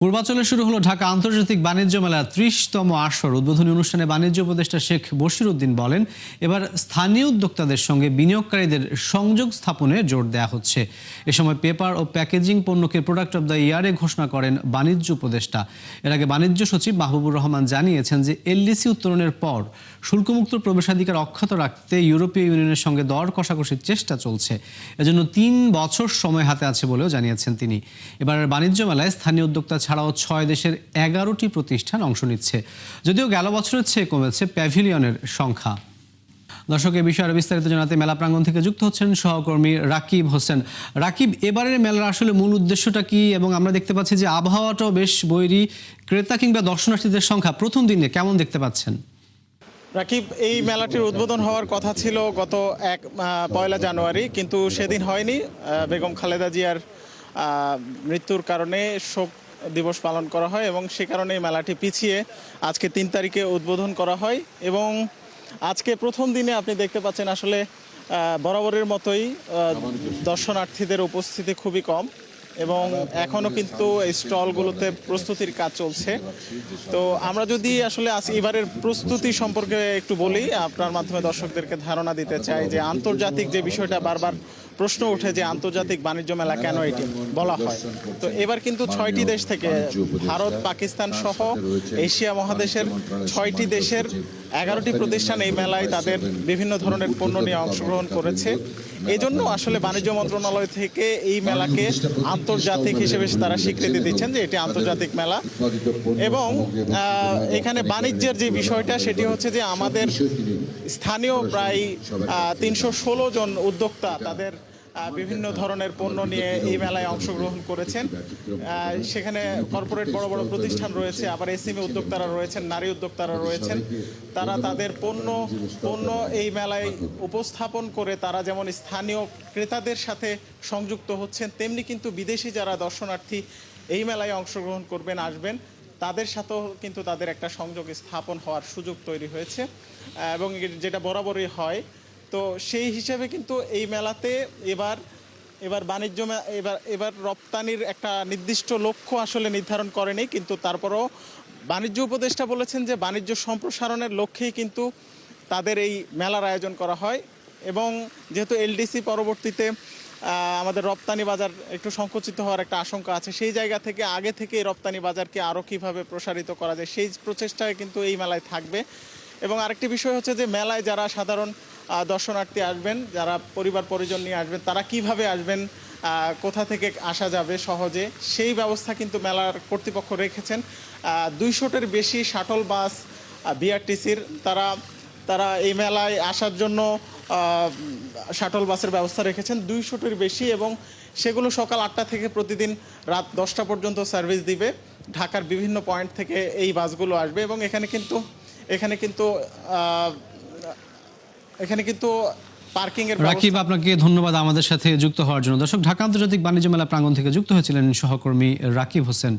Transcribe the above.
পূর্বাঞ্চলে শুরু হলো ঢাকা আন্তর্জাতিক বাণিজ্য মেলার ৩০তম আসর। উদ্বোধনী অনুষ্ঠানে বাণিজ্য উপদেষ্টা শেখ বশির উদ্দিন বলেন, এবার স্থানীয় উদ্যোক্তাদের সঙ্গে বিনিয়োগকারীদের সংযোগ স্থাপনে জোর দেওয়া হচ্ছে। এ সময় পেপার ও প্যাকেজিং পণ্যকে প্রোডাক্ট অব দ্য ইয়ারে ঘোষণা করেন বাণিজ্য উপদেষ্টা। এর আগে বাণিজ্য সচিব মাহবুবুর রহমান জানিয়েছেন যে এলডিসি উত্তোলনের পর শুল্কমুক্ত প্রবেশাধিকার অক্ষত রাখতে ইউরোপীয় ইউনিয়নের সঙ্গে দর কষাকষির চেষ্টা চলছে। এজন্য ৩ বছর সময় হাতে আছে বলেও জানিয়েছেন তিনি। এবারের বাণিজ্য মেলায় স্থানীয় উদ্যোক্তা ছাড়াও ৬ দেশের ১১টি প্রতিষ্ঠান অংশ নিচ্ছে। যদিও গেল বছরের চেয়ে কমেছে প্যাভিলিয়নের সংখ্যা। দর্শক, এই বিষয়ে আরো বিস্তারিত জানাতে মেলা প্রাঙ্গণ থেকে যুক্ত হচ্ছেন সহকর্মী রাকিব হোসেন। রাকিব, এবারের মেলার আসলে মূল উদ্দেশ্যটা কি? এবং আমরা দেখতে পাচ্ছি যে আবহাওয়াটাও বেশ বৈরী। ক্রেতা কিংবা দর্শনার্থীদের সংখ্যা প্রথম দিনে কেমন দেখতে পাচ্ছেন? রাকিব, এই মেলাটির উদ্বোধন হওয়ার কথা ছিল গত ১ জানুয়ারি, কিন্তু সেদিন হয়নি। বেগম খালেদা জিয়ার মৃত্যুর কারণে শোক দিবস পালন করা হয় এবং সে কারণে এই মেলাটি পিছিয়ে আজকে ৩ তারিখে উদ্বোধন করা হয়। এবং আজকে প্রথম দিনে আপনি দেখতে পাচ্ছেন আসলে বরাবরের মতোই দর্শনার্থীদের উপস্থিতি খুবই কম এবং এখনও কিন্তু এই স্টলগুলোতে প্রস্তুতির কাজ চলছে। তো আমরা যদি আসলে এবারের প্রস্তুতি সম্পর্কে একটু বলি, আপনার মাধ্যমে দর্শকদেরকে ধারণা দিতে চাই যে আন্তর্জাতিক যে বিষয়টা বারবার প্রশ্ন ওঠে যে আন্তর্জাতিক বাণিজ্য মেলা কেন এটি বলা হয়। তো এবার কিন্তু ৬টি দেশ থেকে, ভারত, পাকিস্তান সহ এশিয়া মহাদেশের ৬টি দেশের ১১টি প্রতিষ্ঠান এই মেলায় তাদের বিভিন্ন ধরনের পণ্য নিয়ে অংশগ্রহণ করেছে। এই জন্য আসলে বাণিজ্য মন্ত্রণালয় থেকে এই মেলাকে আন্তর্জাতিক হিসেবে তারা স্বীকৃতি দিচ্ছেন যে এটি আন্তর্জাতিক মেলা। এবং এখানে বাণিজ্যের যে বিষয়টা সেটি হচ্ছে যে আমাদের স্থানীয় প্রায় ৩১৬ জন উদ্যোক্তা তাদের বিভিন্ন ধরনের পণ্য নিয়ে এই মেলায় অংশগ্রহণ করেছেন। সেখানে কর্পোরেট বড় বড় প্রতিষ্ঠান রয়েছে, আবার এসএমই উদ্যোক্তারা রয়েছেন, নারী উদ্যোক্তারা রয়েছেন। তারা তাদের পণ্য এই মেলায় উপস্থাপন করে তারা যেমন স্থানীয় ক্রেতাদের সাথে সংযুক্ত হচ্ছেন, তেমনি কিন্তু বিদেশি যারা দর্শনার্থী এই মেলায় অংশগ্রহণ করবেন, আসবেন, তাদের সাথেও কিন্তু তাদের একটা সংযোগ স্থাপন হওয়ার সুযোগ তৈরি হয়েছে এবং যেটা বরাবরই হয়। তো সেই হিসেবে কিন্তু এই মেলাতে এবার বাণিজ্য এবার রপ্তানির একটা নির্দিষ্ট লক্ষ্য আসলে নির্ধারণ করেনি, কিন্তু তারপরও বাণিজ্য উপদেষ্টা বলেছেন যে বাণিজ্য সম্প্রসারণের লক্ষ্যেই কিন্তু তাদের এই মেলার আয়োজন করা হয়। এবং যেহেতু এলডিসি পরবর্তীতে আমাদের রপ্তানি বাজার একটু সংকুচিত হওয়ার একটা আশঙ্কা আছে, সেই জায়গা থেকে আগে থেকে রপ্তানি বাজারকে আরও কীভাবে প্রসারিত করা যায় সেই প্রচেষ্টায় কিন্তু এই মেলায় থাকবে। এবং আরেকটি বিষয় হচ্ছে যে মেলায় যারা সাধারণ দর্শনার্থী আসবেন, যারা পরিবার পরিজন নিয়ে আসবেন, তারা কিভাবে আসবেন, কোথা থেকে আসা যাবে সহজে, সেই ব্যবস্থা কিন্তু মেলার কর্তৃপক্ষ রেখেছেন। ২০০টির বেশি শাটল বাস বিআরটিসির তারা এই মেলায় আসার জন্য শাটল বাসের ব্যবস্থা রেখেছেন ২০০টির বেশি, এবং সেগুলো সকাল ৮টা থেকে প্রতিদিন রাত 10টা পর্যন্ত সার্ভিস দিবে। ঢাকার বিভিন্ন পয়েন্ট থেকে এই বাসগুলো আসবে এবং এখানে কিন্তু পার্কিংয়ের। রাকিব, আপনাকে ধন্যবাদ আমাদের সাথে যুক্ত হওয়ার জন্য। দর্শক, ঢাকা আন্তর্জাতিক বাণিজ্য মেলা প্রাঙ্গণ থেকে যুক্ত হয়েছিলেন সহকর্মী রাকিব হোসেন।